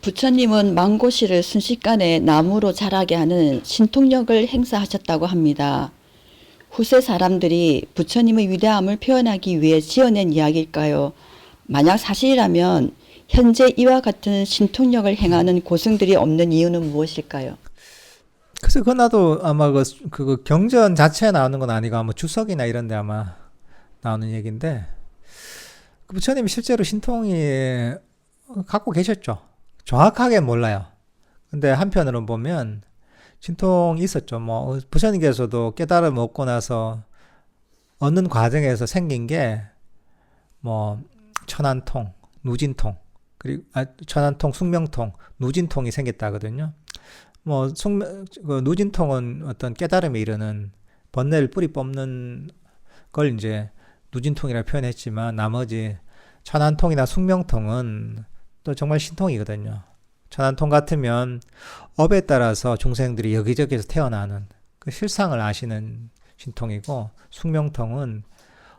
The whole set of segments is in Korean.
부처님은 망고씨를 순식간에 나무로 자라게 하는 신통력을 행사하셨다고 합니다. 후세 사람들이 부처님의 위대함을 표현하기 위해 지어낸 이야기일까요? 만약 사실이라면 현재 이와 같은 신통력을 행하는 고승들이 없는 이유는 무엇일까요? 그래서 그 나도 아마 그 경전 자체에 나오는 건 아니고 아마 주석이나 이런 데 아마 나오는 얘기인데, 그 부처님이 실제로 신통이 갖고 계셨죠. 정확하게 몰라요. 근데 한편으로 보면 신통이 있었죠. 뭐 부처님께서도 깨달음을 얻고 나서 얻는 과정에서 생긴 게 뭐 천안통, 누진통, 그리고 천안통, 숙명통, 누진통이 생겼다거든요. 뭐 그 누진통은 어떤 깨달음에 이르는 번뇌를 뿌리 뽑는 걸 이제 누진통이라 표현했지만, 나머지 천안통이나 숙명통은 또 정말 신통이거든요. 천안통 같으면 업에 따라서 중생들이 여기저기서 태어나는 그 실상을 아시는 신통이고, 숙명통은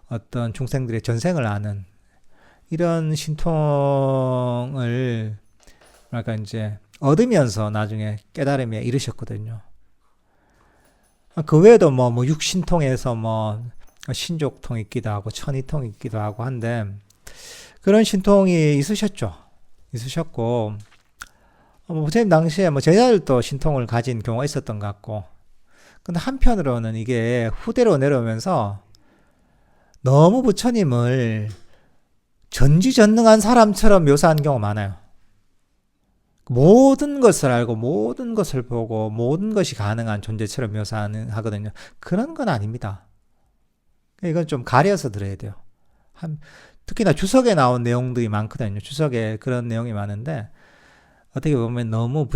어떤 중생들의 전생을 아는 이런 신통을 뭐랄까 이제 얻으면서 나중에 깨달음에 이르셨거든요. 그 외에도 뭐 육신통에서 뭐 신족통 있기도 하고 천이통 있기도 하고 한데, 그런 신통이 있으셨고, 부처님 당시에 뭐 제자들도 신통을 가진 경우가 있었던 것 같고, 근데 한편으로는 이게 후대로 내려오면서 너무 부처님을 전지전능한 사람처럼 묘사한 경우가 많아요. 모든 것을 알고 모든 것을 보고 모든 것이 가능한 존재처럼 묘사하거든요. 그런 건 아닙니다. 이건 좀 가려서 들어야 돼요. 특히나 주석에 나온 내용들이 많거든요. 주석에 그런 내용이 많은데, 어떻게 보면 너무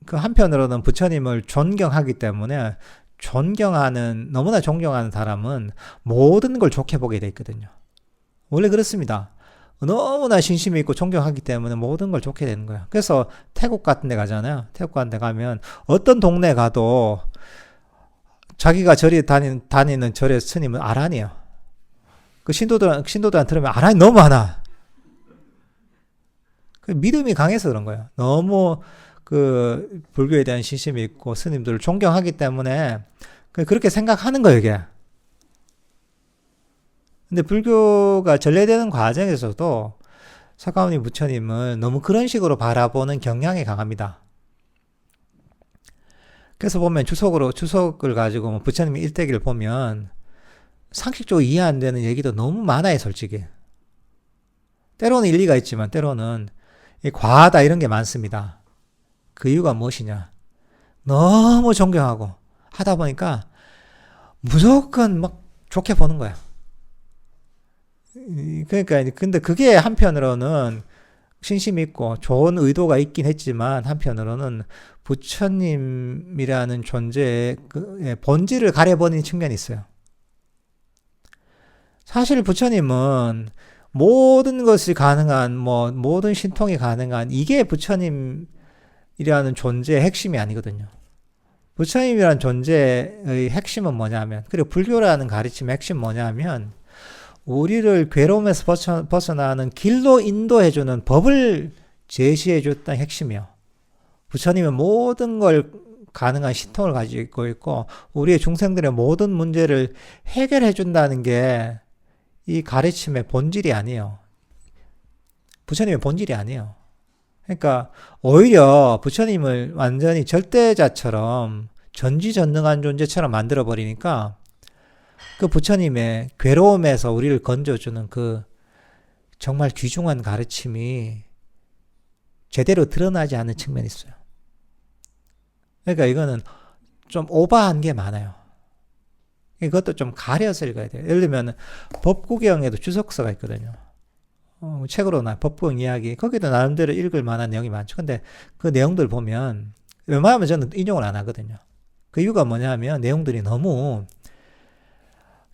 그 한편으로는 부처님을 존경하기 때문에 너무나 존경하는 사람은 모든 걸 좋게 보게 돼 있거든요. 원래 그렇습니다. 너무나 신심이 있고 존경하기 때문에 모든 걸 좋게 되는 거야. 그래서 태국 같은 데 가잖아요. 태국 같은 데 가면 어떤 동네 가도 자기가 절에 다니는 절의 스님은 아란이에요. 그 신도들한테 들으면 아란이 너무 많아. 그 믿음이 강해서 그런 거예요. 너무 그 불교에 대한 신심이 있고 스님들을 존경하기 때문에 그렇게 생각하는 거예요, 이게. 근데 불교가 전래되는 과정에서도 석가모니 부처님을 너무 그런 식으로 바라보는 경향이 강합니다. 그래서 보면 주석을 가지고 뭐 부처님의 일대기를 보면 상식적으로 이해 안 되는 얘기도 너무 많아요, 솔직히. 때로는 일리가 있지만 때로는 과하다 이런 게 많습니다. 그 이유가 무엇이냐? 너무 존경하고 하다 보니까 무조건 막 좋게 보는 거야. 그러니까 근데 그게 한편으로는 신심 있고 좋은 의도가 있긴 했지만, 한편으로는 부처님이라는 존재의 본질을 가려버리는 측면이 있어요. 사실 부처님은 모든 것이 가능한, 모든 신통이 가능한, 이게 부처님이라는 존재의 핵심이 아니거든요. 부처님이라는 존재의 핵심은 뭐냐면, 그리고 불교라는 가르침의 핵심은 뭐냐면, 우리를 괴로움에서 벗어나는 길로 인도해주는 법을 제시해줬다는 핵심이요. 부처님은 모든 걸 가능한 신통을 가지고 있고, 우리의 중생들의 모든 문제를 해결해준다는 게 이 가르침의 본질이 아니에요. 부처님의 본질이 아니에요. 그러니까 오히려 부처님을 완전히 절대자처럼 전지전능한 존재처럼 만들어버리니까, 그 부처님의 괴로움에서 우리를 건져주는 그 정말 귀중한 가르침이 제대로 드러나지 않는 측면이 있어요. 그러니까 이거는 좀 오버한 게 많아요. 이것도 좀 가려서 읽어야 돼요. 예를 들면 법구경에도 주석서가 있거든요. 책으로 법구경 이야기, 거기도 나름대로 읽을 만한 내용이 많죠. 근데 그 내용들 보면 웬만하면 저는 인용을 안 하거든요. 그 이유가 뭐냐면 내용들이 너무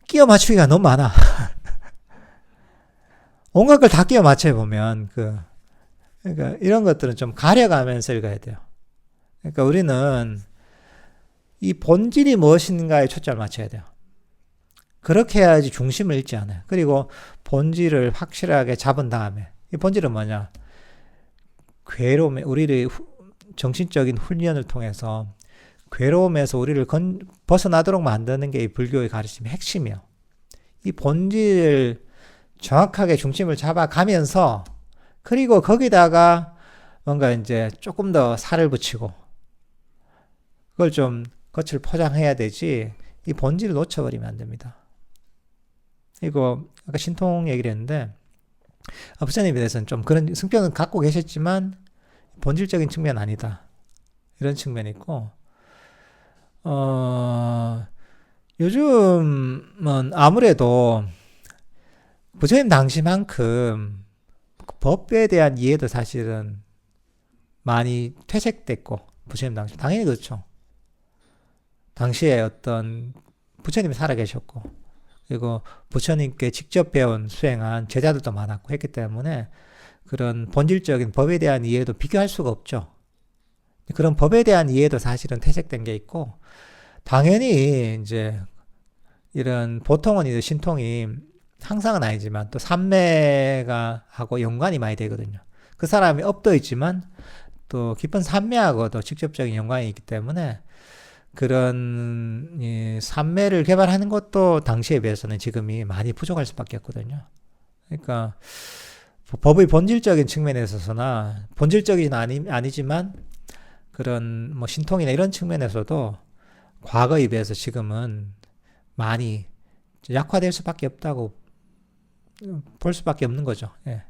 끼워 맞추기가 너무 많아. 온갖 걸 다 끼워 맞춰보면 그러니까 이런 것들은 좀 가려가면서 읽어야 돼요. 그러니까 우리는 이 본질이 무엇인가에 초점을 맞춰야 돼요. 그렇게 해야지 중심을 잃지 않아요. 그리고 본질을 확실하게 잡은 다음에, 이 본질은 뭐냐? 괴로움에 우리를 정신적인 훈련을 통해서 괴로움에서 우리를 벗어나도록 만드는 게 이 불교의 가르침의 핵심이에요. 이 본질을 정확하게 중심을 잡아가면서 그리고 거기다가 뭔가 이제 조금 더 살을 붙이고 그걸 좀 겉을 포장해야 되지 이 본질을 놓쳐버리면 안 됩니다. 이거 아까 신통 얘기를 했는데 부처님에 대해서는 좀 그런 성격은 갖고 계셨지만 본질적인 측면 아니다. 이런 측면이 있고 요즘은 아무래도 부처님 당시만큼 법에 대한 이해도 사실은 많이 퇴색됐고 부처님 당시 당연히 그렇죠. 당시에 어떤 부처님이 살아계셨고 그리고 부처님께 직접 배운 수행한 제자들도 많았고 했기 때문에 그런 본질적인 법에 대한 이해도 비교할 수가 없죠. 그런 법에 대한 이해도 사실은 퇴색된 게 있고 당연히 이제 이런 보통은 이제 신통이 항상은 아니지만 또 삼매가 하고 연관이 많이 되거든요. 그 사람이 업도 있지만 또 깊은 삼매하고도 직접적인 연관이 있기 때문에 그런 이 삼매를 개발하는 것도 당시에 비해서는 지금이 많이 부족할 수밖에 없거든요. 그러니까 법의 본질적인 측면에 있어서나 본질적인 아니지만 그런 뭐 신통이나 이런 측면에서도 과거에 비해서 지금은 많이 약화될 수밖에 없다고 볼 수밖에 없는 거죠. 예.